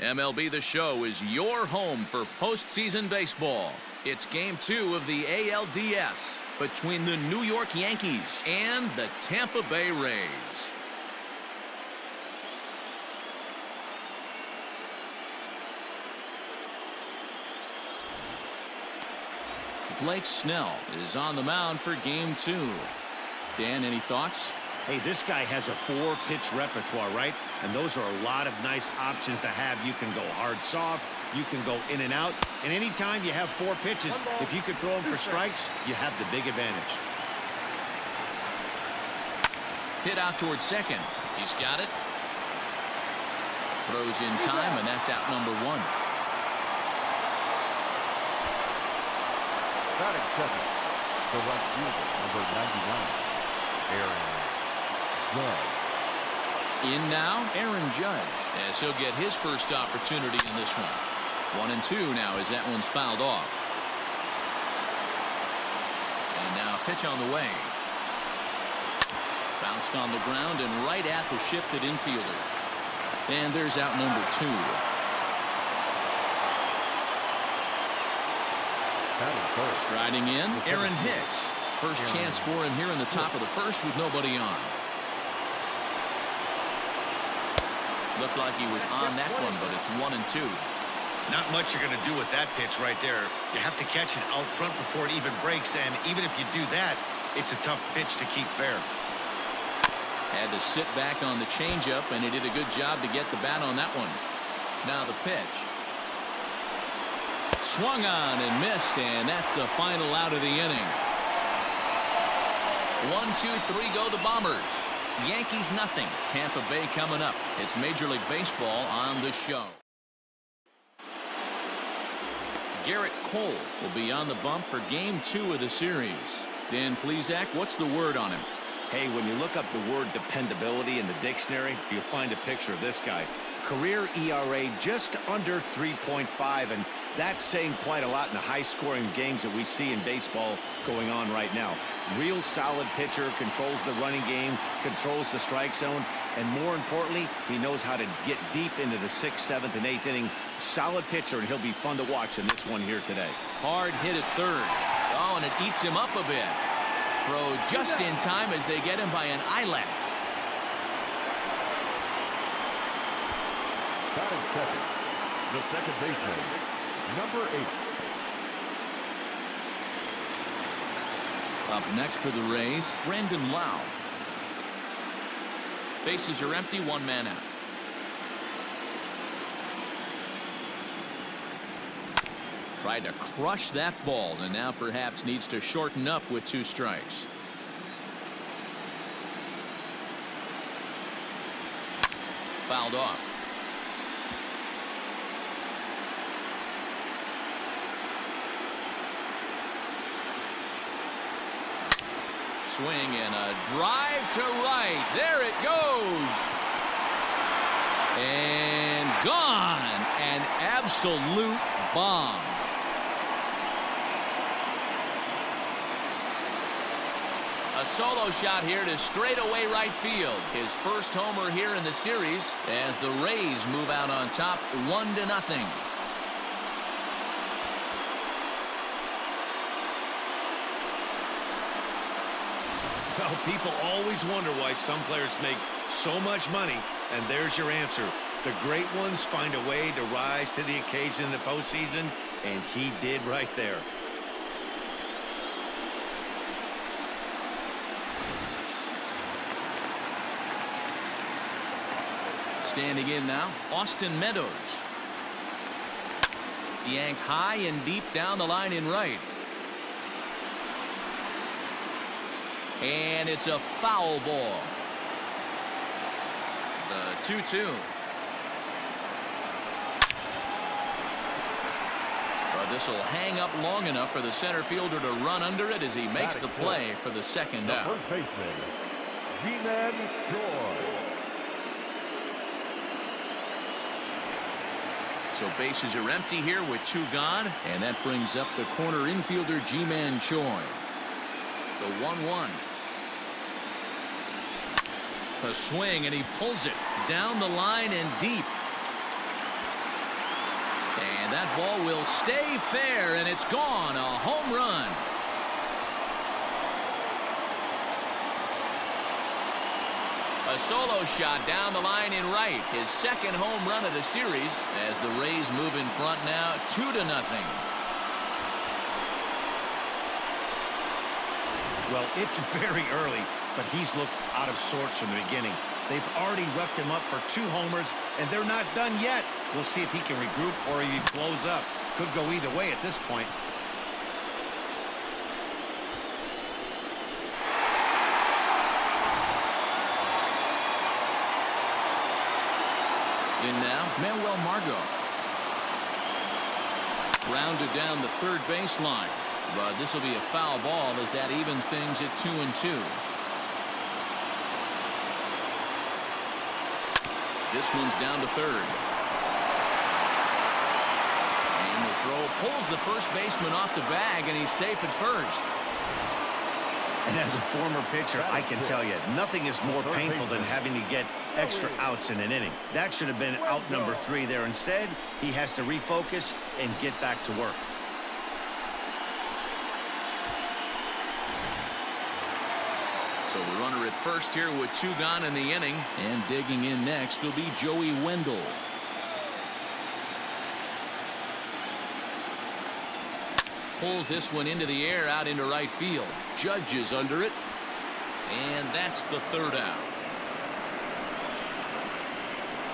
MLB The Show is your home for postseason baseball. It's Game 2 of the ALDS between the New York Yankees and the Tampa Bay Rays. Blake Snell is on the mound for Game 2. Dan, any thoughts? Hey, this guy has a 4-pitch repertoire, right? And those are a lot of nice options to have. You can go hard, soft. You can go in and out. And anytime you have 4 pitches, if you could throw them for strikes, you have the big advantage. Hit out towards second. He's got it. Throws in time, and that's out number 1. Batting second, the left fielder, number 99, Aaron Judge. In now, Aaron Judge, as he'll get his first opportunity in this one. 1-2 now as that one's fouled off. And now pitch on the way. Bounced on the ground and right at the shifted infielders. And there's out number 2. Striding in, Aaron Hicks. First chance for him here in the top of the first with nobody on. Looked like he was on that one, but it's 1-2. Not much you're going to do with that pitch right there. You have to catch it out front before it even breaks, and even if you do that, it's a tough pitch to keep fair. Had to sit back on the changeup, and he did a good job to get the bat on that one. Now the pitch. Swung on and missed, and that's the final out of the inning. 1-2-3 go the Bombers. Yankees nothing. Tampa Bay coming up. It's Major League Baseball on The Show. Garrett Cole will be on the bump for Game 2 of the series. Dan Plesac, what's the word on him? Hey, when you look up the word dependability in the dictionary, you'll find a picture of this guy. Career ERA just under 3.5, and that's saying quite a lot in the high-scoring games that we see in baseball going on right now. Real solid pitcher, controls the running game, controls the strike zone, and more importantly, he knows how to get deep into the 6th, 7th, and 8th inning. Solid pitcher, and he'll be fun to watch in this one here today. Hard hit at third. Oh, and it eats him up a bit. Throw just in time as they get him by an eyelash. Batting second, the second baseman, number 8. Up next for the Rays, Brandon Lau. Bases are empty, 1 man out. Tried to crush that ball, and now perhaps needs to shorten up with 2 strikes. Fouled off. Swing and a drive to right. There it goes. And gone. An absolute bomb. A solo shot here to straightaway right field. His first homer here in the series as the Rays move out on top 1-0. Well, people always wonder why some players make so much money, and there's your answer. The great ones find a way to rise to the occasion in the postseason, and he did right there. Standing in now, Austin Meadows. Yanked high and deep down the line in right. And it's a foul ball. The 2-2. But this will hang up long enough for the center fielder to run under it as he makes the play for the second out. First baseman, G-Man Joy. So bases are empty here with 2 gone, and that brings up the corner infielder G-Man Choi. The 1-1. A swing, and he pulls it down the line and deep. And that ball will stay fair, and it's gone. A home run. A solo shot down the line in right. His second home run of the series as the Rays move in front now 2-0. Well, it's very early, but he's looked out of sorts from the beginning. They've already roughed him up for 2 homers, and they're not done yet. We'll see if he can regroup or if he blows up. Could go either way at this point. In now, Manuel Margot. Rounded down the third baseline. But this will be a foul ball as that evens things at 2-2. This one's down to third. And the throw pulls the first baseman off the bag, and he's safe at first. And as a former pitcher, I can tell you, nothing is more painful than having to get extra outs in an inning. That should have been out number 3 there. Instead, he has to refocus and get back to work. So the runner at first here with 2 gone in the inning. And digging in next will be Joey Wendell. Pulls this one into the air out into right field. Judge is under it. And that's the third out.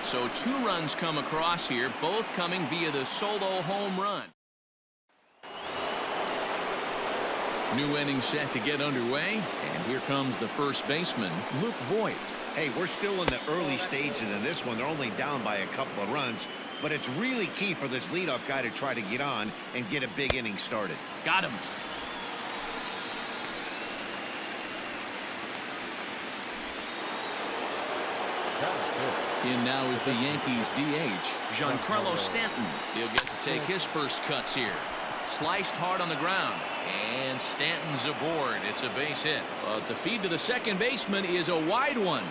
So 2 runs come across here, both coming via the solo home run. New inning set to get underway. And here comes the first baseman, Luke Voigt. Hey, we're still in the early stages in this one. They're only down by a couple of runs. But it's really key for this leadoff guy to try to get on and get a big inning started. Got him. In now is the Yankees DH, Giancarlo Stanton. He'll get to take his first cuts here. Sliced hard on the ground. And Stanton's aboard. It's a base hit. But the feed to the second baseman is a wide one.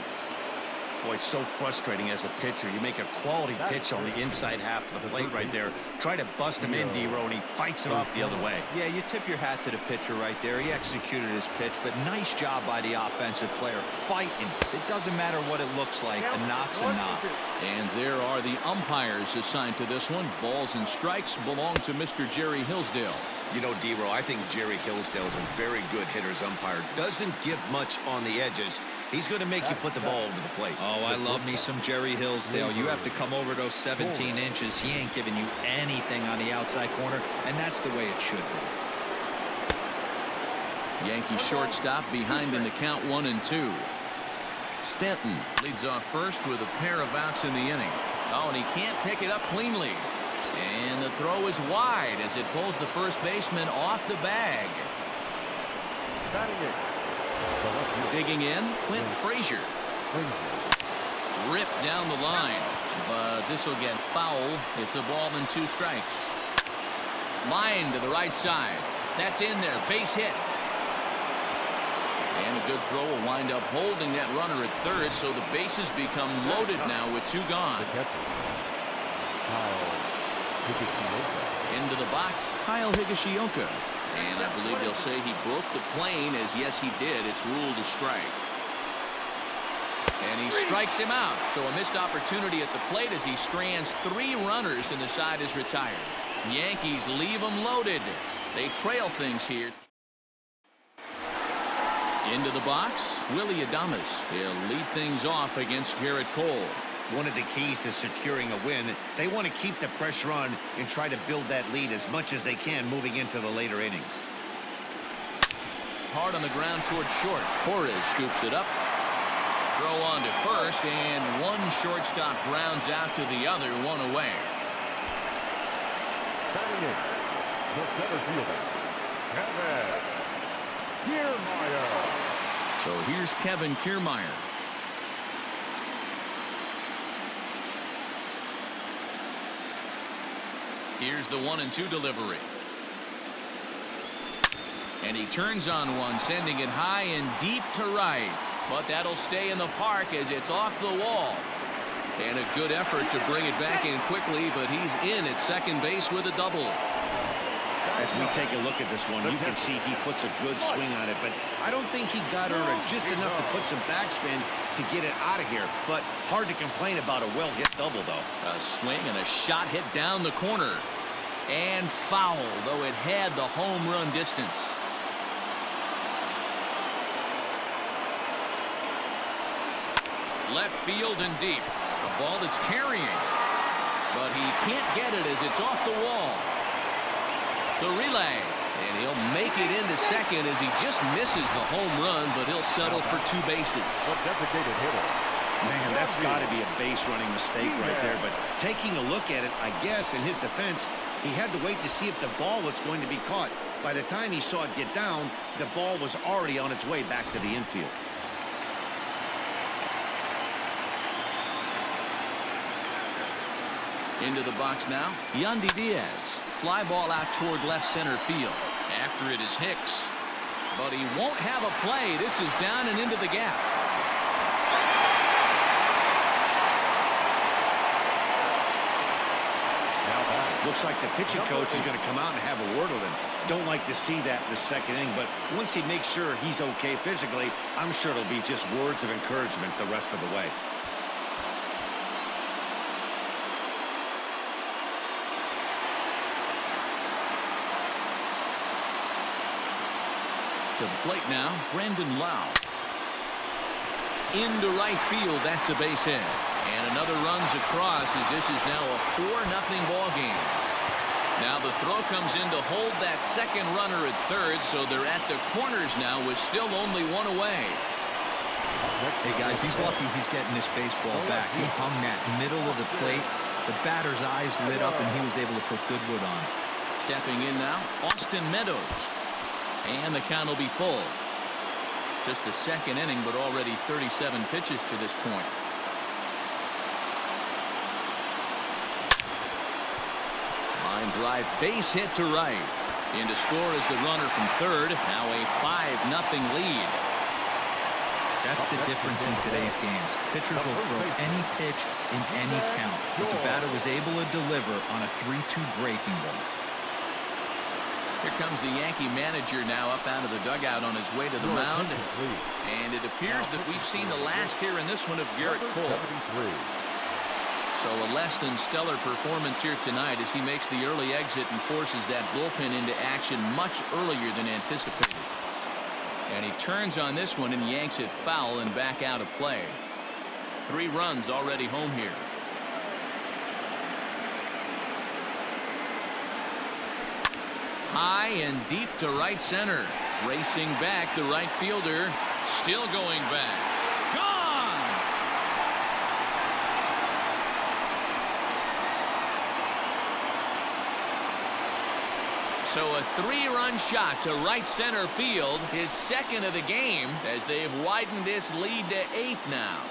Boy, so frustrating as a pitcher. You make a quality pitch on the inside half of the plate right there. Try to bust him in, D-Row, and he fights it off the other way. Yeah, you tip your hat to the pitcher right there. He executed his pitch, but nice job by the offensive player fighting. It doesn't matter what it looks like. A knock's a knock. And there are the umpires assigned to this one. Balls and strikes belong to Mr. Jerry Hillsdale. You know, D-Row, I think Jerry Hillsdale's a very good hitter's umpire. Doesn't give much on the edges. He's going to make you put the ball over the plate. Oh, I love me some Jerry Hillsdale. You have to come over those 17 inches. He ain't giving you anything on the outside corner, and that's the way it should be. Yankee shortstop behind in the count 1-2. Stanton leads off first with a pair of outs in the inning. Oh, and he can't pick it up cleanly. And the throw is wide as it pulls the first baseman off the bag. Digging in, Clint Frazier. Ripped down the line, but this will get foul. It's a ball and 2 strikes. Line to the right side. That's in there. Base hit. And a good throw will wind up holding that runner at third, so the bases become loaded now with 2 gone. Into the box, Kyle Higashioka. And I believe they'll say he broke the plane, as yes he did. It's ruled a strike. And he strikes him out. So a missed opportunity at the plate as he strands 3 runners and the side is retired. Yankees leave them loaded. They trail things here. Into the box, Willie Adames. He'll lead things off against Garrett Cole. One of the keys to securing a win, they want to keep the pressure on and try to build that lead as much as they can moving into the later innings. Hard on the ground toward short. Torres scoops it up. Throw on to first, and one shortstop grounds out to the other, 1 away. Batting in, the center fielder, Kevin Kiermaier. So here's Kevin Kiermaier. Here's the 1-2 delivery. And he turns on one, sending it high and deep to right. But that'll stay in the park as it's off the wall. And a good effort to bring it back in quickly, but he's in at second base with a double. As we take a look at this one, you can see he puts a good swing on it, but I don't think he got her just enough to put some backspin to get it out of here. But hard to complain about a well-hit double, though. A swing and a shot hit down the corner. And foul, though it had the home run distance. Left field and deep. A ball that's carrying. But he can't get it as it's off the wall. The relay. And he'll make it into second as he just misses the home run, but he'll settle for 2 bases. A designated hitter. Man, that's got to be a base-running mistake right there. But taking a look at it, I guess, in his defense, he had to wait to see if the ball was going to be caught. By the time he saw it get down, the ball was already on its way back to the infield. Into the box now, Yandy Diaz. Fly ball out toward left center field. After it is Hicks. But he won't have a play. This is down and into the gap. Looks like the pitching coach is going to come out and have a word with him. Don't like to see that in the second inning, but once he makes sure he's okay physically, I'm sure it'll be just words of encouragement the rest of the way. To the plate now, Brandon Lau. Into right field, that's a base hit. And another runs across as this is now a 4-0 ball game. Now the throw comes in to hold that second runner at third, so they're at the corners now with still only 1 away. Hey guys, he's lucky he's getting this baseball back. He hung that middle of the plate. The batter's eyes lit up and he was able to put good wood on. Stepping in now, Austin Meadows. And the count will be full. Just the second inning, but already 37 pitches to this point. Line drive, base hit to right. In to score is the runner from third. Now a 5-0 lead. That's the difference in today's games. Pitchers will throw any pitch in any count. But the batter was able to deliver on a 3-2 breaking ball. Here comes the Yankee manager now up out of the dugout on his way to the mound. And it appears that we've seen the last here in this one of Garrett Cole. So a less than stellar performance here tonight as he makes the early exit and forces that bullpen into action much earlier than anticipated. And he turns on this one and yanks it foul and back out of play. 3 runs already home here. High and deep to right center. Racing back, the right fielder still going back. Gone! So a 3-run shot to right center field, his second of the game, as they've widened this lead to 8 now.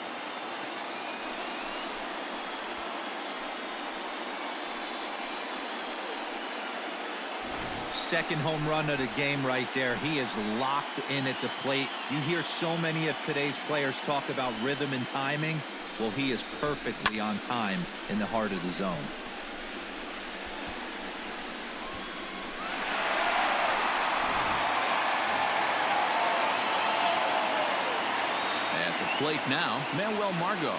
Second home run of the game right there. He is locked in at the plate. You hear so many of today's players talk about rhythm and timing. Well, he is perfectly on time in the heart of the zone. At the plate now, Manuel Margot.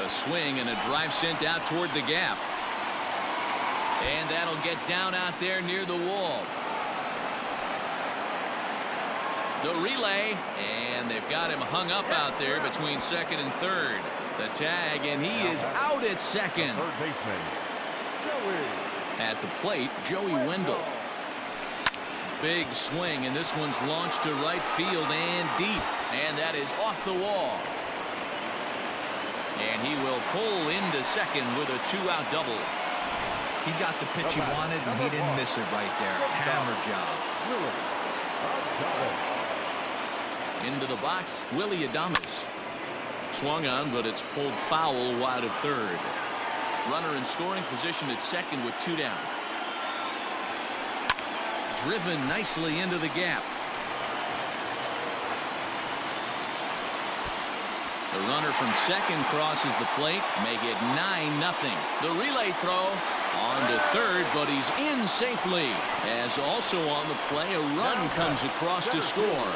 A swing and a drive sent out toward the gap. And that'll get down out there near the wall. The relay, and they've got him hung up out there between second and third. The tag, and he is out at second. Third baseman, At the plate, Joey Wendell. Big swing, and this one's launched to right field and deep. And that is off the wall. And he will pull into second with a 2-out double. He got the pitch he wanted, and he didn't miss it right there. Hammer job. Into the box, Willie Adames. Swung on, but it's pulled foul wide of third. Runner in scoring position at second with 2 down. Driven nicely into the gap. The runner from second crosses the plate, make it 9-0. The relay throw on to third, but he's in safely. As also on the play, a run comes across to score.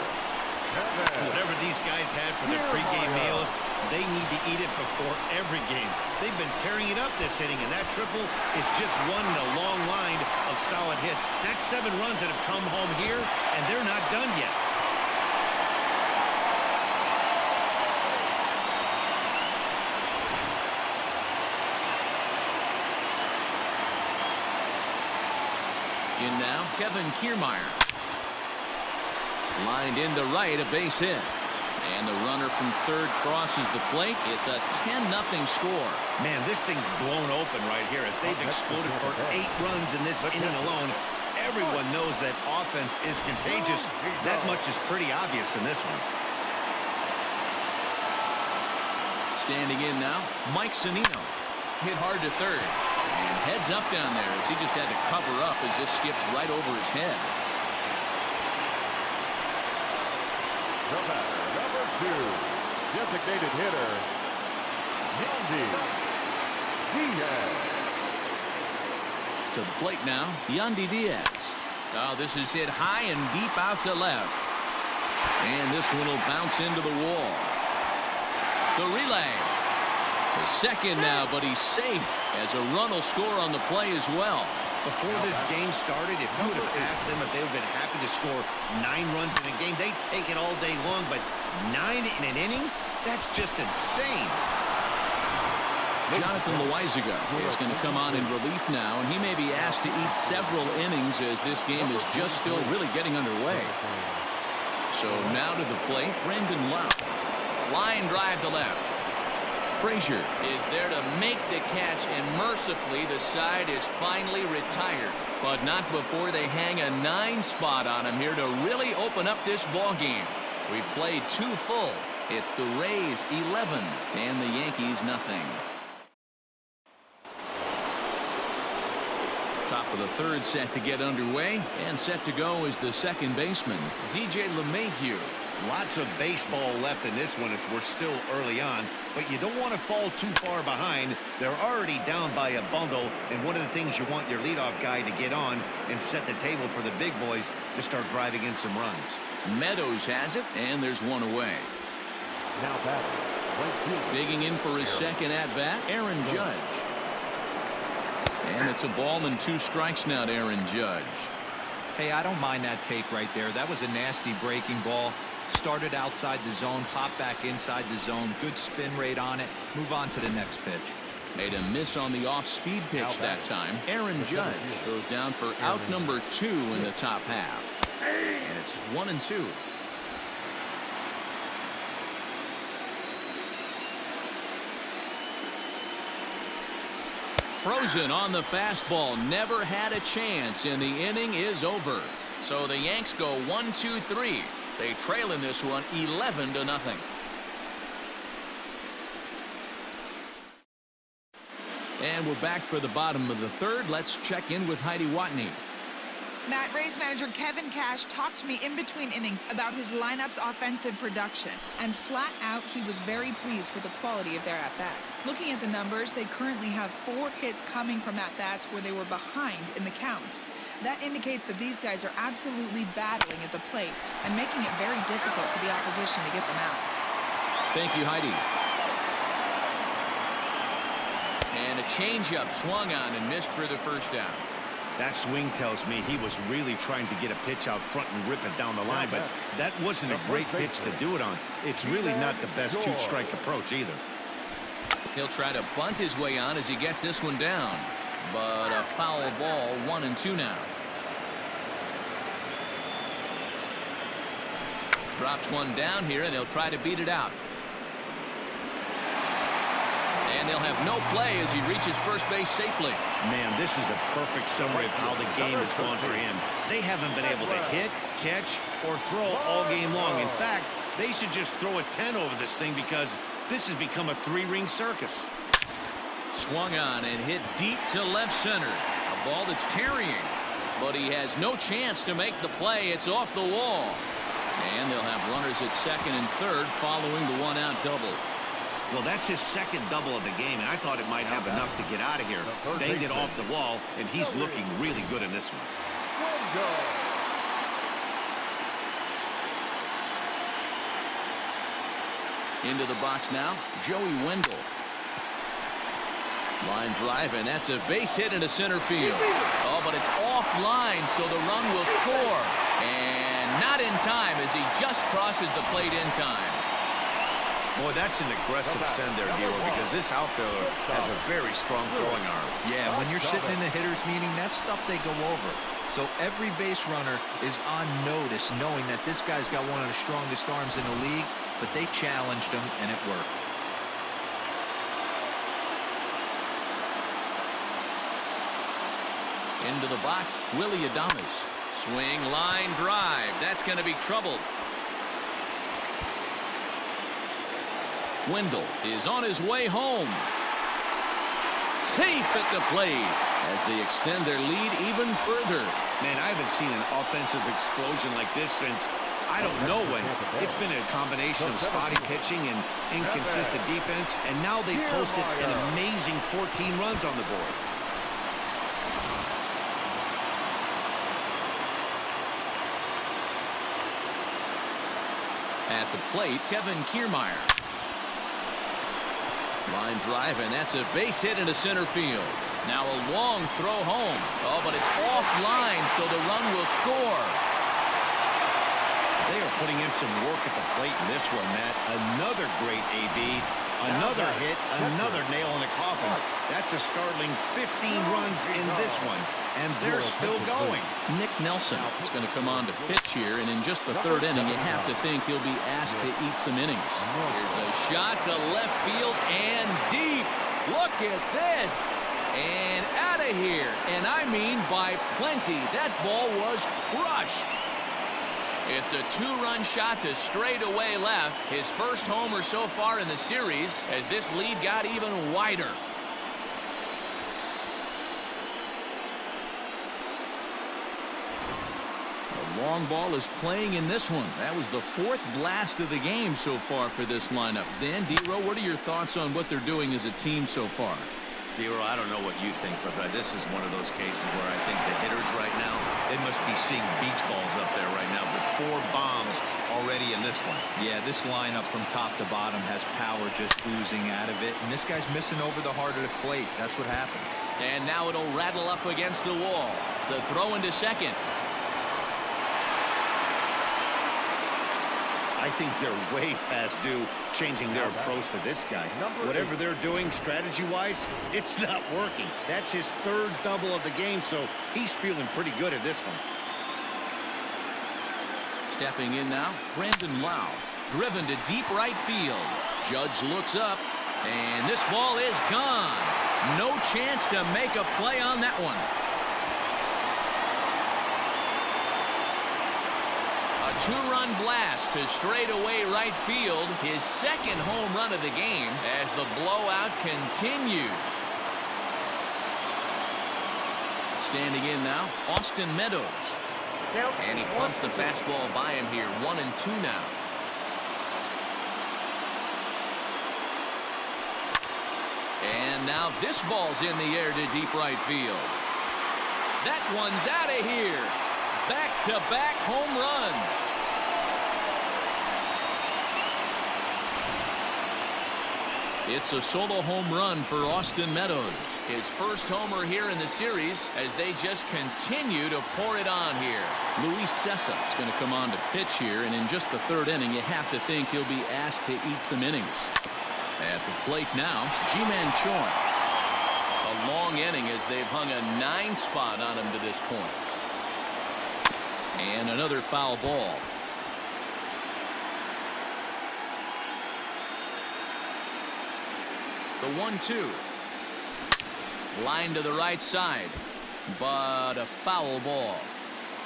Whatever these guys had for their pregame meals, they need to eat it before every game. They've been tearing it up this inning, and that triple is just one in a long line of solid hits. That's 7 runs that have come home here, and they're not done yet. In now, Kevin Kiermaier. Lined into right, a base hit. And the runner from third crosses the plate. It's a 10-0 score. Man, this thing's blown open right here as they've exploded for 8 runs in this inning alone. Everyone knows that offense is contagious. That much is pretty obvious in this one. Standing in now, Mike Sonnino. Hit hard to third. And heads up down there as he just had to cover up as this skips right over his head. The batter, number 2, designated hitter, Yandy Diaz. To the plate now, Yandy Diaz. Oh, this is hit high and deep out to left. And this one will bounce into the wall. The relay. To second now, but he's safe as a run will score on the play as well. Before this game started, if you would have asked them if they would have been happy to score 9 runs in a game, they'd take it all day long, but 9 in an inning? That's just insane. Jonathan Loizaga is going to come on in relief now, and he may be asked to eat several innings as this game is just still really getting underway. So now to the plate, Brandon Lau. Line drive to left. Frazier is there to make the catch, and mercifully the side is finally retired. But not before they hang a 9 spot on him here to really open up this ball game. We played 2 full. It's the Rays 11 and the Yankees nothing. Top of the third set to get underway, and set to go is the second baseman, DJ LeMahieu. Lots of baseball left in this one as we're still early on, but you don't want to fall too far behind. They're already down by a bundle, and one of the things you want your leadoff guy to get on and set the table for the big boys to start driving in some runs. Meadows has it, and there's one away. Now batting, digging in for his second at-bat, Aaron Judge. And it's a ball and 2 strikes now to Aaron Judge. Hey, I don't mind that take right there. That was a nasty breaking ball. Started outside the zone, popped back inside the zone. Good spin rate on it. Move on to the next pitch. Made a miss on the off-speed pitch that time. Aaron Judge goes down for out number 2 in the top half. And it's 1-2. Frozen on the fastball, never had a chance, and the inning is over. So the Yanks go 1-2-3. They trail in this one 11-0. And we're back for the bottom of the third. Let's check in with Heidi Watney. Matt, Rays manager Kevin Cash talked to me in between innings about his lineup's offensive production. And flat out, he was very pleased with the quality of their at-bats. Looking at the numbers, they currently have 4 hits coming from at-bats where they were behind in the count. That indicates that these guys are absolutely battling at the plate and making it very difficult for the opposition to get them out. Thank you, Heidi. And a changeup swung on and missed for the first down. That swing tells me he was really trying to get a pitch out front and rip it down the line, but that wasn't a great pitch to do it on. It's really not the best 2-strike approach either. He'll try to bunt his way on as he gets this one down. But a foul ball, 1-2 now. Drops one down here, and they'll try to beat it out. And they'll have no play as he reaches first base safely. Man, this is a perfect summary of how the game has gone for him. They haven't been able to hit, catch, or throw all game long. In fact, they should just throw a 10 over this thing because this has become a 3-ring circus. Swung on and hit deep to left center. A ball that's tarrying, but he has no chance to make the play. It's off the wall. And they'll have runners at second and third following the 1-out double. Well, that's his second double of the game, and I thought it might have enough to get out of here. Banged it off the wall, and he's looking really good in this one. Into the box now, Joey Wendell. Line drive, and that's a base hit into center field. Oh, but it's offline, so the run will score. And not in time as he just crosses the plate in time. Boy, that's an aggressive send there, Dero, because this outfielder has a very strong throwing arm. Yeah, when you're sitting in a hitter's meeting, that's stuff they go over. So every base runner is on notice, knowing that this guy's got one of the strongest arms in the league, but they challenged him, and it worked. Into the box, Willie Adames. Swing, line drive. That's going to be trouble. Wendell is on his way home. Safe at the plate as they extend their lead even further. Man, I haven't seen an offensive explosion like this since I don't know when. It's been a combination of spotty pitching and inconsistent defense, and now they posted an amazing 14 runs on the board. At the plate, Kevin Kiermaier. Line drive, and that's a base hit into center field. Now a long throw home. Oh, but it's offline, so the run will score. They are putting in some work at the plate in this one, Matt. Another great AB. Another hit, another nail in the coffin. That's a startling 15 runs in this one, and they're still going. Nick Nelson is going to come on to pitch here, and in just the third inning, you have to think he'll be asked to eat some innings. Here's a shot to left field and deep. Look at this. And out of here, and I mean by plenty. That ball was crushed. It's a two-run shot to straightaway left. His first homer so far in the series as this lead got even wider. The long ball is playing in this one. That was the fourth blast of the game so far for this lineup. Dan, Dero, what are your thoughts on what they're doing as a team so far? Dero, I don't know what you think, but this is one of those cases where I think the hitters right now, they must be seeing beach balls up there right now, but 4 bombs already in this one. Yeah, this lineup from top to bottom has power just oozing out of it, and this guy's missing over the heart of the plate. That's what happens. And now it'll rattle up against the wall. The throw into second. I think they're way past due changing their approach to this guy. Whatever they're doing strategy-wise, it's not working. That's his third double of the game, so he's feeling pretty good at this one. Stepping in now, Brandon Lau. Driven to deep right field. Judge looks up, and this ball is gone. No chance to make a play on that one. Two-run blast to straightaway right field. His second home run of the game as the blowout continues. Standing in now, Austin Meadows. And he punts the fastball by him here. 1-2 now. And now this ball's in the air to deep right field. That one's out of here. Back-to-back home runs. It's a solo home run for Austin Meadows. His first homer here in the series as they just continue to pour it on here. Luis Cessa is going to come on to pitch here, and in just the third inning, you have to think he'll be asked to eat some innings. At the plate now, Ji-Man Choi. A long inning as they've hung a 9 spot on him to this point. And another foul ball. The 1-2. Line to the right side, but a foul ball.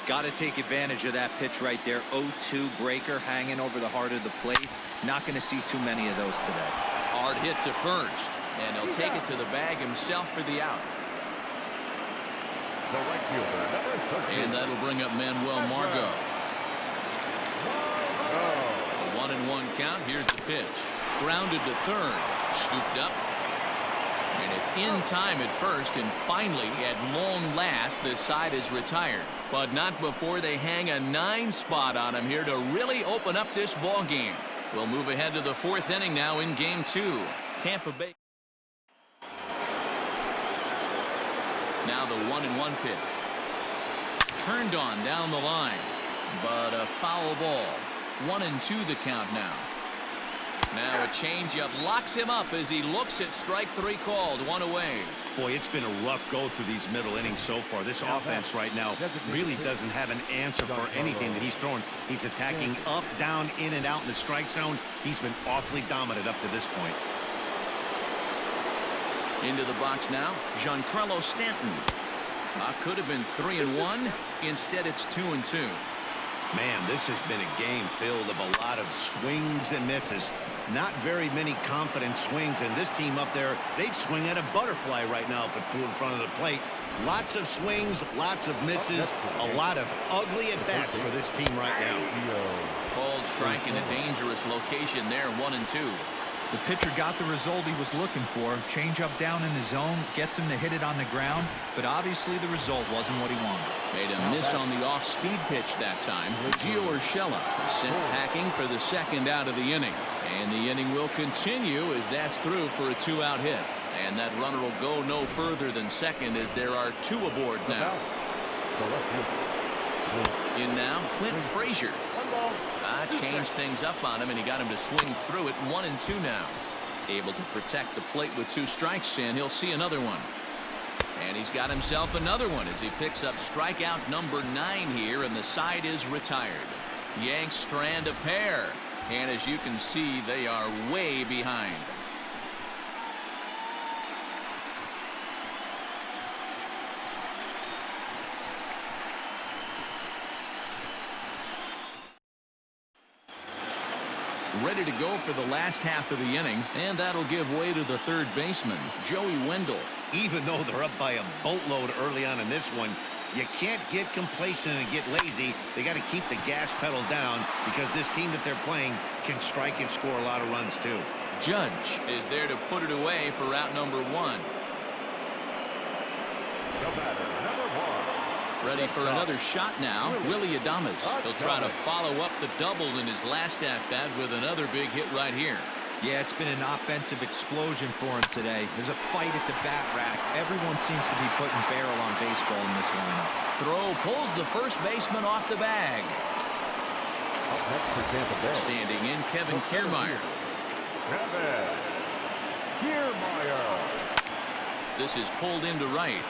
Got to take advantage of that pitch right there. 0-2 breaker hanging over the heart of the plate. Not going to see too many of those today. Hard hit to first, and he'll take it to the bag himself for the out. The right fielder, and that'll bring up Manuel Margot. A 1-1 count. Here's the pitch. grounded to third. Scooped up. And it's in time at first, and finally, at long last, this side is retired. But not before they hang a 9 spot on him here to really open up this ball game. We'll move ahead to the 4th inning now in Game 2. Tampa Bay. Now the 1-1 pitch. Turned on down the line, but a foul ball. 1-2 the count now. Now a changeup locks him up as he looks at strike 3 called. 1 away. Boy, it's been a rough go through these middle innings so far. This offense right now really doesn't have an answer for anything that he's throwing. He's attacking up, down, in and out in the strike zone. He's been awfully dominant up to this point. Into the box now, Giancarlo Stanton. Could have been 3-1. Instead, it's 2-2. Man, this has been a game filled of a lot of swings and misses. Not very many confident swings, and this team up there, they'd swing at a butterfly right now if it flew in front of the plate. Lots of swings, lots of misses, a lot of ugly at-bats for this team right now. Called strike in a dangerous location there, 1-2. The pitcher got the result he was looking for. Change up down in the zone, gets him to hit it on the ground, but obviously the result wasn't what he wanted. Made a miss on the off-speed pitch that time. Gio Urshela sent packing for the 2nd out of the inning. And the inning will continue as that's through for a 2-out hit. And that runner will go no further than second as there are 2 aboard now. In now, Clint Frazier. Changed things up on him, and he got him to swing through it. 1-2 now. Able to protect the plate with 2 strikes, and he'll see another one. And he's got himself another one as he picks up strikeout number 9 here, and the side is retired. Yanks strand a pair, and as you can see, they are way behind. Ready to go for the last half of the inning, and that'll give way to the 3rd baseman, Joey Wendell. Even though they're up by a boatload early on in this one, you can't get complacent and get lazy. They got to keep the gas pedal down because this team that they're playing can strike and score a lot of runs too. Judge is there to put it away for out number 1. Ready for another shot now, Willie Adames. He'll try to follow up the double in his last at-bat with another big hit right here. Yeah, it's been an offensive explosion for him today. There's a fight at the bat rack. Everyone seems to be putting barrel on baseball in this lineup. Throw pulls the first baseman off the bag. Standing in, Kevin Kiermaier. This is pulled into right.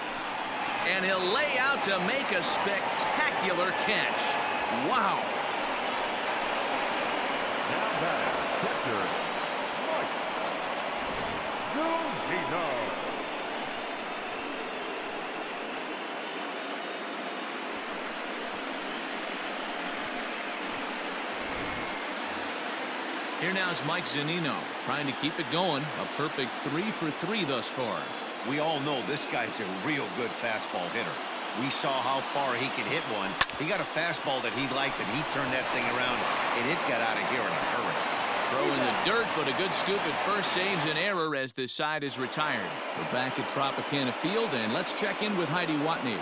And he'll lay out to make a spectacular catch. Wow. Now back, catcher, Here now is Mike Zunino trying to keep it going. A perfect 3 for 3 thus far. We all know this guy's a real good fastball hitter. We saw how far he could hit one. He got a fastball that he liked, and he turned that thing around, and it got out of here in a hurry. Throw in the dirt, but a good scoop at first saves an error as this side is retired. We're back at Tropicana Field, and let's check in with Heidi Watney.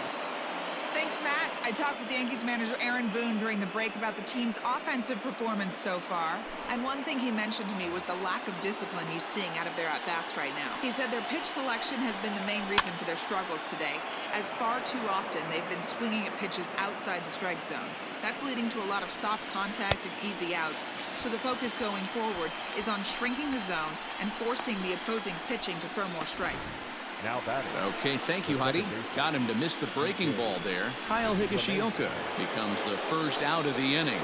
Thanks, Matt. I talked with Yankees manager Aaron Boone during the break about the team's offensive performance so far. And one thing he mentioned to me was the lack of discipline he's seeing out of their at-bats right now. He said their pitch selection has been the main reason for their struggles today, as far too often they've been swinging at pitches outside the strike zone. That's leading to a lot of soft contact and easy outs. So the focus going forward is on shrinking the zone and forcing the opposing pitching to throw more strikes. now batting. Okay, thank you, Heidi. Got him to miss the breaking ball there. Kyle Higashioka becomes the first out of the inning.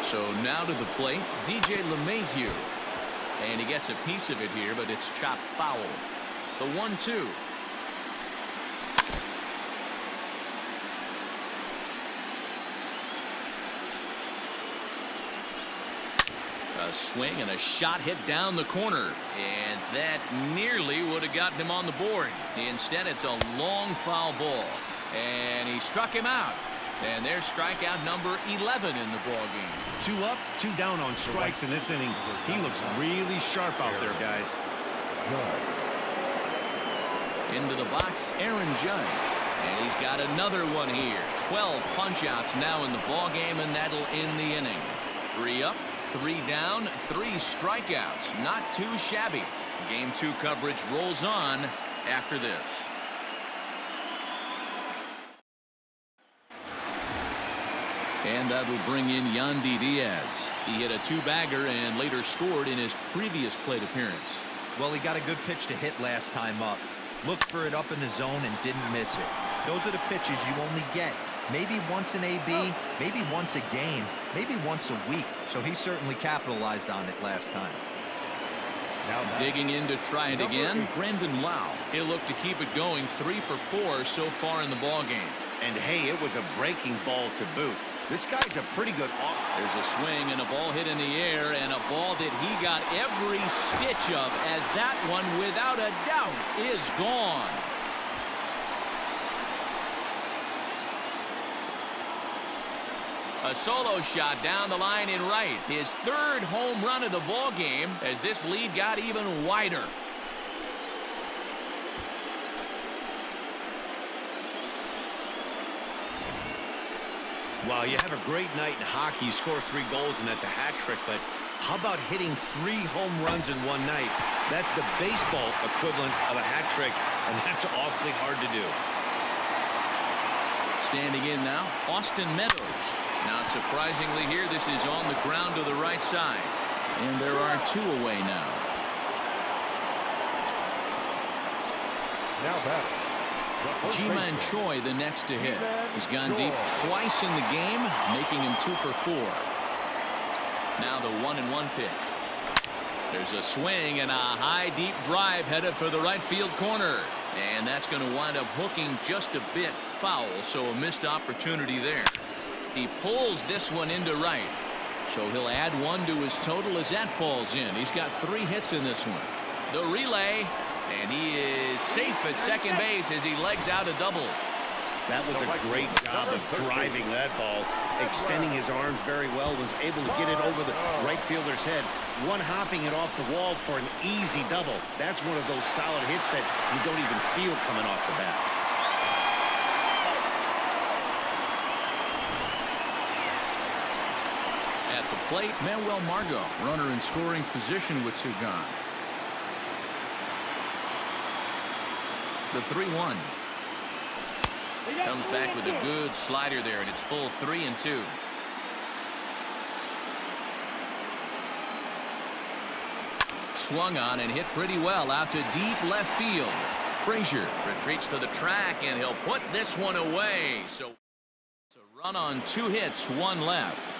So now to the plate, DJ LeMahieu. And he gets a piece of it here, but it's chopped foul. The 1-2. A swing and a shot hit down the corner, and that nearly would have gotten him on the board. Instead, it's a long foul ball, and he struck him out. And there's strikeout number 11 in the ballgame. 2 up, 2 down on strikes in this inning. He looks really sharp out there, guys. Into the box, Aaron Judge. And he's got another one here. 12 punch-outs now in the ballgame, and that'll end the inning. 3 up, 3 down, 3 strikeouts. Not too shabby. Game 2 coverage rolls on after this. And that will bring in Yandy Diaz. He hit a 2-bagger and later scored in his previous plate appearance. Well, he got a good pitch to hit last time up. Looked for it up in the zone and didn't miss it. Those are the pitches you only get maybe once in AB, maybe once a game, maybe once a week. So he certainly capitalized on it last time. Now digging in to try it again, Brandon Lau. He'll look to keep it going. 3 for 4 so far in the ballgame. And hey, it was a breaking ball to boot. This guy's a pretty good off. There's a swing and a ball hit in the air, and a ball that he got every stitch of, as that one, without a doubt, is gone. A solo shot down the line in right. His 3rd home run of the ball game, as this lead got even wider. Wow, you have a great night in hockey. You score 3 goals, and that's a hat trick. But how about hitting 3 home runs in one night? That's the baseball equivalent of a hat trick, and that's awfully hard to do. Standing in now, Austin Meadows. Not surprisingly here, this is on the ground to the right side. And there are 2 away now. Now back. Ji-Man Choi, the next to hit. He's gone deep twice in the game, making him 2 for 4. Now the 1-1 pitch. There's a swing and a high deep drive headed for the right field corner. And that's going to wind up hooking just a bit foul, so a missed opportunity there. He pulls this one into right. So he'll add 1 to his total as that falls in. He's got 3 hits in this one. The relay. And he is safe at second base as he legs out a double. That was a great job of driving that ball, extending his arms very well, was able to get it over the right fielder's head, one-hopping it off the wall for an easy double. That's one of those solid hits that you don't even feel coming off the bat. At the plate, Manuel Margot, runner in scoring position with 2 gone. The 3-1. Comes back with a good slider there, and it's full 3-2. Swung on and hit pretty well out to deep left field. Frazier retreats to the track, and he'll put this one away. So it's a run on 2 hits, 1 left.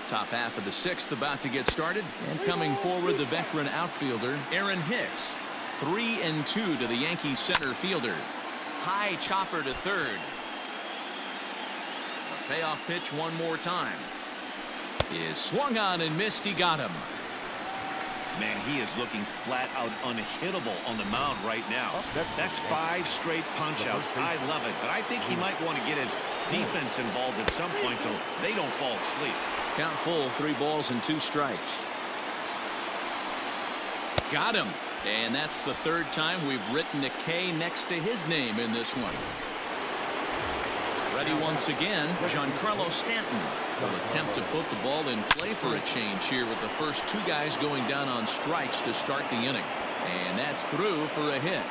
Top half of the 6th about to get started, and coming forward, the veteran outfielder Aaron Hicks. 3-2 to the Yankees center fielder. High chopper to third. A payoff pitch one more time. Is swung on and missed. He got him. Man, he is looking flat out unhittable on the mound right now. That's 5 straight punch-outs. I love it, but I think he might want to get his defense involved at some point so they don't fall asleep. Count full, 3 balls and 2 strikes. Got him. And that's the 3rd time we've written a K next to his name in this one. Ready once again, Giancarlo Stanton will attempt to put the ball in play for a change here with the first 2 guys going down on strikes to start the inning. And that's through for a hit.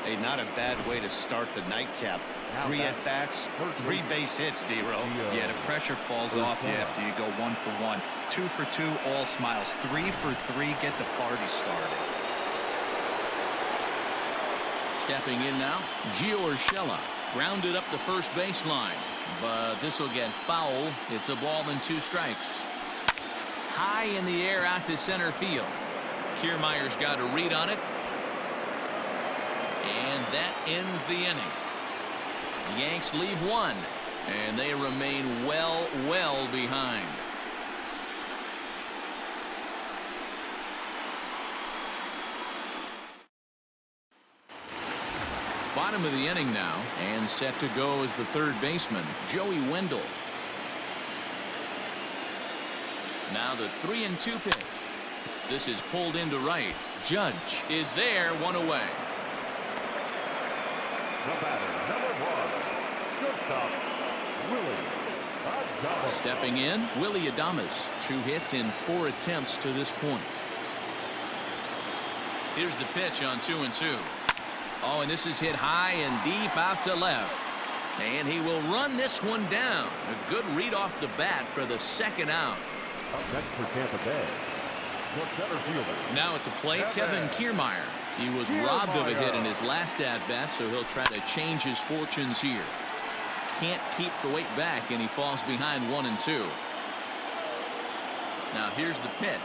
Hey, not a bad way to start the nightcap. 3 at-bats, 3 base hits, D-Row. Yeah, the pressure falls off you after you go 1 for 1. 2 for 2, all smiles. 3 for 3, get the party started. Stepping in now, Gio Urshela. Grounded up the first baseline. But this will get foul. It's a ball and 2 strikes. High in the air out to center field. Kiermaier's got a read on it. And that ends the inning. The Yanks leave 1, and they remain well behind. Bottom of the inning now, and set to go as the third baseman, Joey Wendell. Now the 3-2 pitch. This is pulled into right. Judge is there, one away. The batter, number 1, shortstop, Willie Adames. Stepping in, Willie Adames. 2 hits in 4 attempts to this point. Here's the pitch on 2-2. Oh, and this is hit high and deep out to left. And he will run this one down. A good read off the bat for the second out. Up next for Tampa Bay, the center fielder. Now at the plate, Kevin Kiermaier. He was robbed of a hit in his last at-bat, so he'll try to change his fortunes here. Can't keep the weight back, and he falls behind 1-2. Now here's the pitch.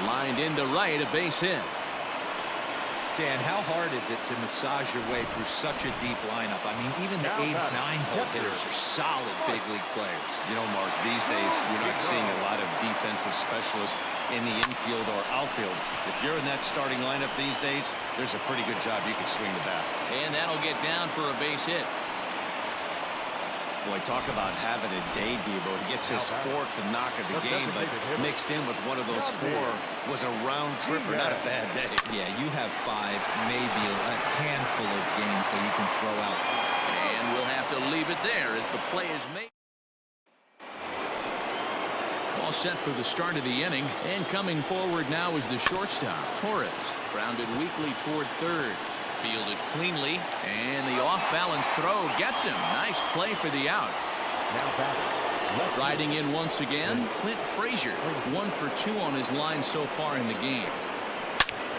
Lined into right, a base hit. Dan, how hard is it to massage your way through such a deep lineup? I mean, even the 8, 9-hole hitters are solid big league players. You know, Mark, these days you're not seeing a lot of defensive specialists in the infield or outfield. If you're in that starting lineup these days, there's a pretty good job you can swing the bat. And that'll get down for a base hit. Boy, talk about having a day, Debo. He gets his 4th knock of the game, but mixed in with one of those 4 was a round tripper, not a bad day. Yeah, you have 5, maybe a handful of games that you can throw out. And we'll have to leave it there as the play is made. All set for the start of the inning, and coming forward now is the shortstop, Torres. Grounded weakly toward third. Fielded cleanly, and the off-balance throw gets him. Nice play for the out. Now batting. Riding in once again, Clint Frazier. 1 for 2 on his line so far in the game.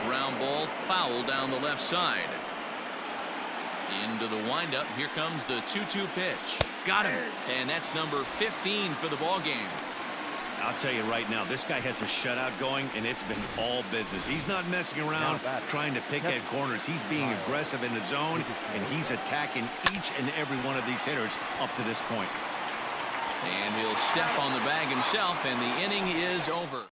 Ground ball foul down the left side. Into the windup. Here comes the 2-2 pitch. Got him. And that's number 15 for the ball game. I'll tell you right now, this guy has a shutout going, and it's been all business. He's not messing around trying to pick at corners. He's being aggressive in the zone, and he's attacking each and every one of these hitters up to this point. And he'll step on the bag himself, and the inning is over.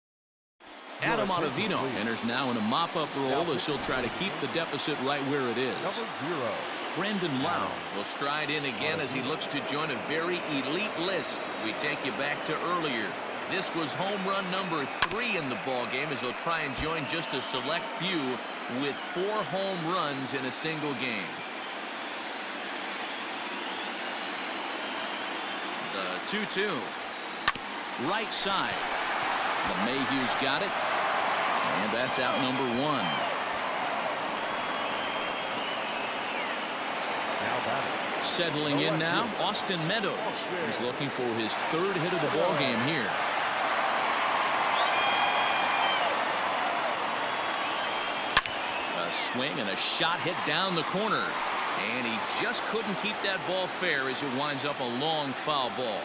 Adam Ottavino enters now in a mop-up role as he'll try to keep the deficit right where it is. Number 0. Brendan Lowe will stride in again as he looks to join a very elite list. We take you back to earlier. This was home run number 3 in the ball game as he'll try and join just a select few with 4 home runs in a single game. The 2-2. Right side. LeMahieu's got it. And that's out number 1. Now batting. Settling in now, Austin Meadows. He's looking for his 3rd hit of the ball game here. A swing and a shot hit down the corner. And he just couldn't keep that ball fair as it winds up a long foul ball.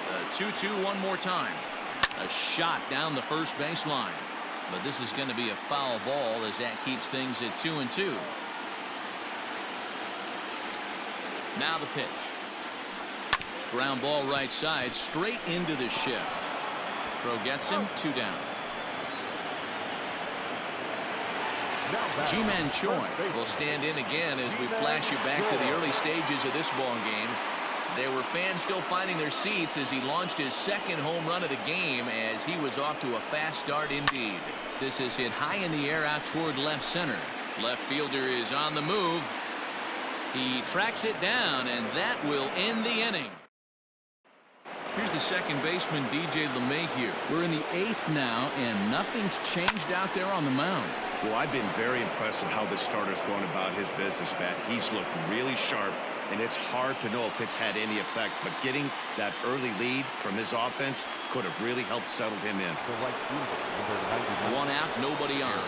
The 2-2 one more time. A shot down the first baseline. But this is going to be a foul ball as that keeps things at 2-2. Now the pitch. Ground ball right side straight into the shift. Throw gets him 2 down. Ji-Man Choi will stand in again as we flash you back to the early stages of this ball game. There were fans still finding their seats as he launched his 2nd home run of the game as he was off to a fast start indeed. This is hit high in the air out toward left center. Left fielder is on the move. He tracks it down, and that will end the inning. Here's the second baseman, DJ LeMahieu. We're in the 8th now, and nothing's changed out there on the mound. Well, I've been very impressed with how this starter's going about his business, Matt. He's looked really sharp, and it's hard to know if it's had any effect, but getting that early lead from his offense could have really helped settle him in. One out, nobody on.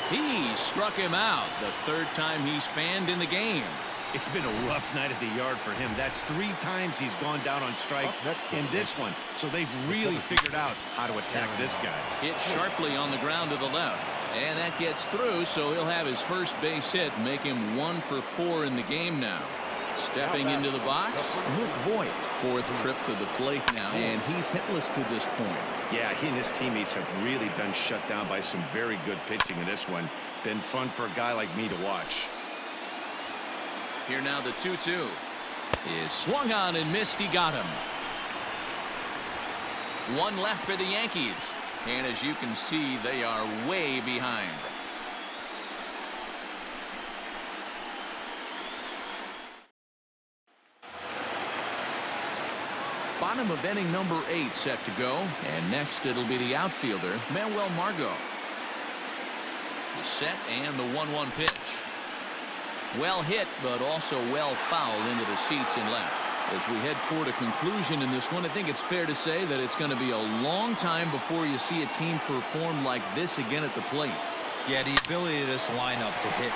He struck him out the 3rd time he's fanned in the game. It's been a rough night at the yard for him. That's 3 times he's gone down on strikes in this one. So they've really figured out how to attack this guy. Hit sharply on the ground to the left. And that gets through, so he'll have his first base hit, make him 1 for 4 in the game now. Stepping into the box, Luke Voigt. Fourth trip to the plate now, and he's hitless to this point. Yeah, he and his teammates have really been shut down by some very good pitching in this one. Been fun for a guy like me to watch. Here now the 2-2 is swung on and missed. He got him. One left for the Yankees, and as you can see, they are way behind. Bottom of inning number 8 set to go, and next it'll be the outfielder Manuel Margot. The set and the 1-1 pitch. Well hit, but also well fouled into the seats and left. As we head toward a conclusion in this one, I think it's fair to say that it's going to be a long time before you see a team perform like this again at the plate. Yeah, the ability of this lineup to hit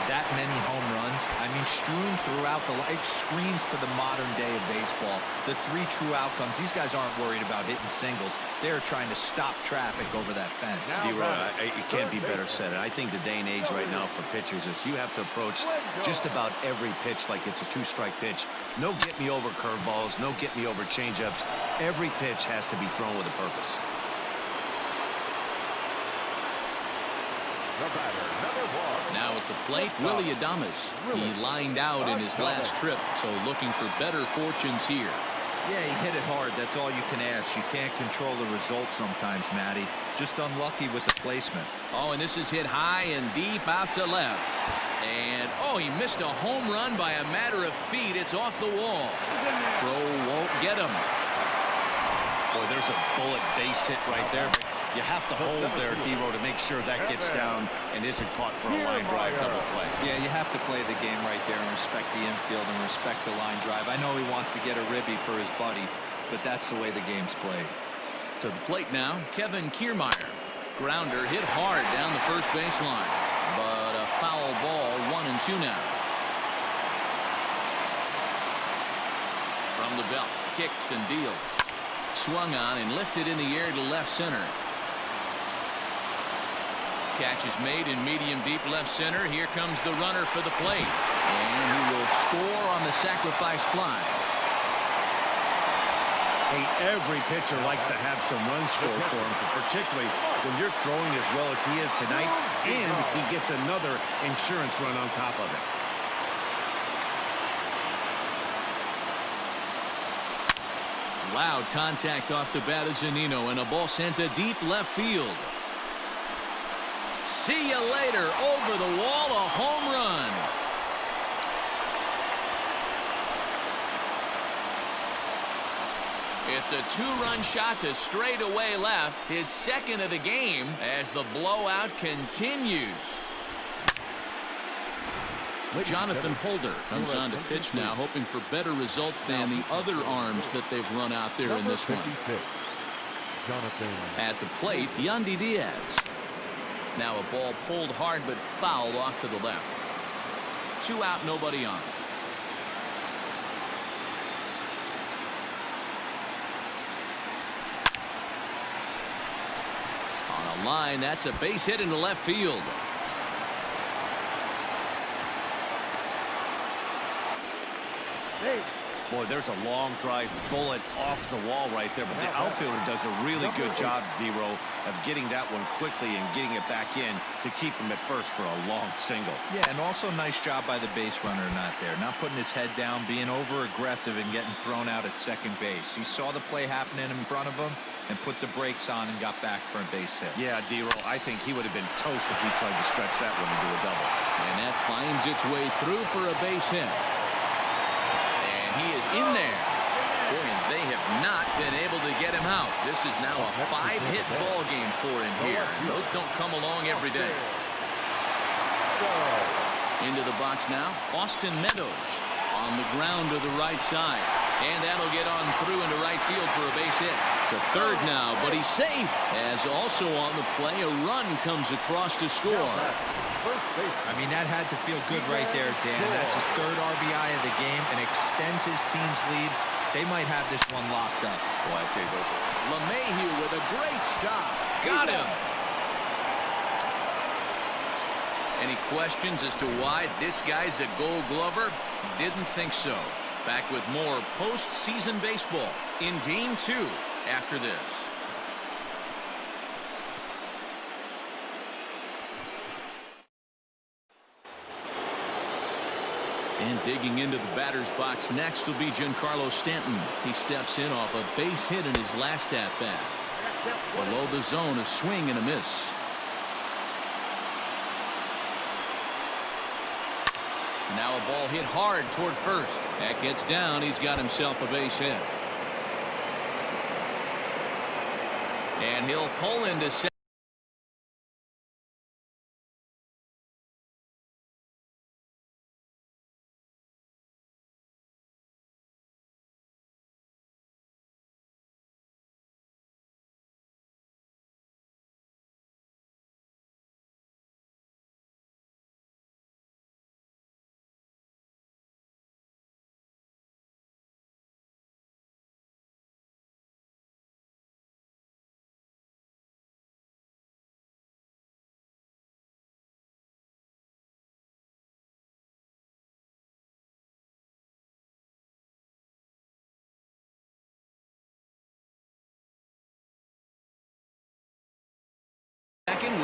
that many home runs, I mean, strewn throughout it screams to the modern day of baseball. The 3 true outcomes. These guys aren't worried about hitting singles. They're trying to stop traffic over that fence. It can't be better said. I think the day and age right now for pitchers is you have to approach just about every pitch like it's a 2-strike pitch. No get me over curveballs, no get me over changeups. Every pitch has to be thrown with a purpose. Now at the plate, Willie Adames. He lined out in his last trip, so looking for better fortunes here. Yeah, he hit it hard. That's all you can ask. You can't control the result sometimes, Matty. Just unlucky with the placement. Oh, and this is hit high and deep out to left. And, oh, he missed a home run by a matter of feet. It's off the wall. Throw won't get him. Boy, there's a bullet base hit right there. But you have to hold there, D-Row, to make sure that gets down and isn't caught for a line drive double play. Yeah, you have to play the game right there and respect the infield and respect the line drive. I know he wants to get a ribby for his buddy, but that's the way the game's played. To the plate now, Kevin Kiermaier. Grounder hit hard down the first baseline, but a foul ball, 1-2 now. From the belt, kicks and deals. Swung on and lifted in the air to left center. Catch is made in medium deep left center. Here comes the runner for the plate, and he will score on the sacrifice fly. Hey, every pitcher likes to have some runs scored for him, particularly when you're throwing as well as he is tonight, and he gets another insurance run on top of it. Loud contact off the bat of Zunino, and a ball sent to deep left field. See you later. Over the wall, a home run. It's a 2-run shot to straightaway left, his second of the game, as the blowout continues. Jonathan Holder comes on to pitch now, hoping for better results than the other arms that they've run out there in this one. At the plate, Yandy Diaz. Now a ball pulled hard but fouled off to the left. 2 out, nobody on. On a line, that's a base hit into left field. Boy, there's a long drive bullet off the wall right there, but the outfielder does a really good job, D-Row, of getting that one quickly and getting it back in to keep him at first for a long single. Yeah, and also nice job by the base runner not there, not putting his head down, being over aggressive and getting thrown out at second base. He saw the play happening in front of him and put the brakes on and got back for a base hit. Yeah, D-Row, I think he would have been toast if he tried to stretch that one into a double. And that finds its way through for a base hit. He is in there. Boy, and they have not been able to get him out. This is now a 5-hit ball game for him here. And those don't come along every day. Into the box now, Austin Meadows on the ground to the right side. And that'll get on through into right field for a base hit. To third now, but he's safe. As also on the play, a run comes across to score. I mean, that had to feel good right there, Dan. That's his 3rd RBI of the game and extends his team's lead. They might have this one locked up. Well, I'd say those. LeMahieu with a great stop. Got him. Any questions as to why this guy's a Gold Glover? Didn't think so. Back with more postseason baseball in Game 2 after this. And digging into the batter's box next will be Giancarlo Stanton. He steps in off a base hit in his last at-bat. Below the zone, a swing and a miss. Now a ball hit hard toward first. That gets down. He's got himself a base hit. And he'll pull into second.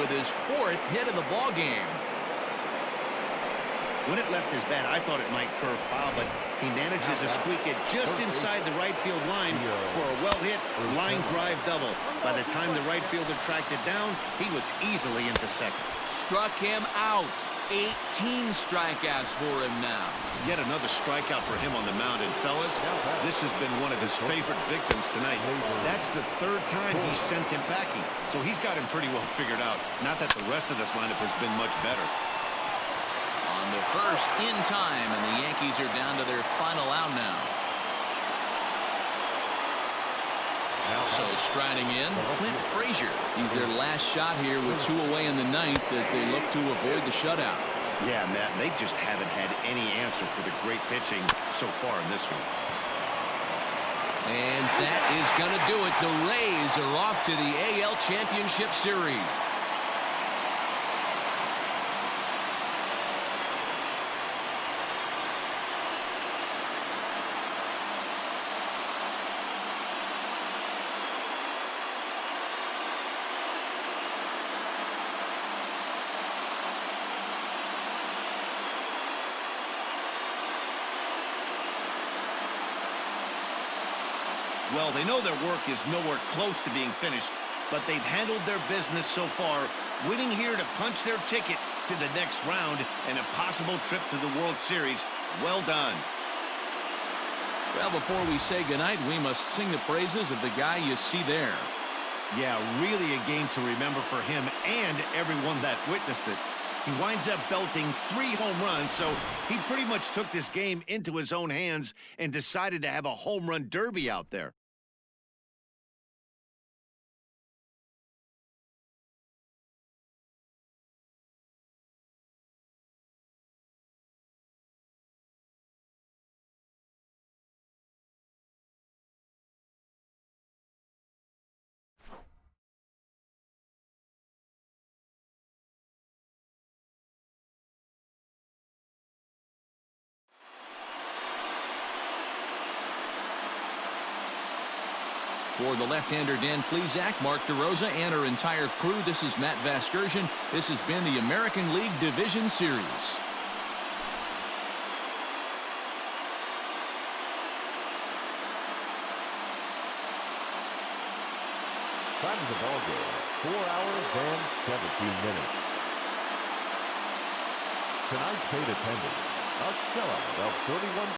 With his 4th hit of the ball game. When it left his bat, I thought it might curve foul, but he manages to squeak it just inside the right field line for a well-hit line drive double. By the time the right fielder tracked it down, he was easily into second. Struck him out. 18 strikeouts for him now. Yet another strikeout for him on the mound. And fellas, this has been one of his favorite victims tonight. That's the 3rd time he sent him packing. So he's got him pretty well figured out. Not that the rest of this lineup has been much better. On the first in time, and the Yankees are down to their final out now. So striding in, Clint Frazier. He's their last shot here with 2 away in the 9th as they look to avoid the shutout. Yeah, Matt, they just haven't had any answer for the great pitching so far in this one. And that is going to do it. The Rays are off to the AL Championship Series. Well, they know their work is nowhere close to being finished, but they've handled their business so far, winning here to punch their ticket to the next round and a possible trip to the World Series. Well done. Well, before we say goodnight, we must sing the praises of the guy you see there. Yeah, really a game to remember for him and everyone that witnessed it. He winds up belting 3 home runs, so he pretty much took this game into his own hands and decided to have a home run derby out there. For the left-hander Dan Plesac, Mark DeRosa, and our entire crew, this is Matt Vasgersian. This has been the American League Division Series. Time of the ball game, 4 hours and 17 minutes. Tonight's paid attendance, a sellout of 31.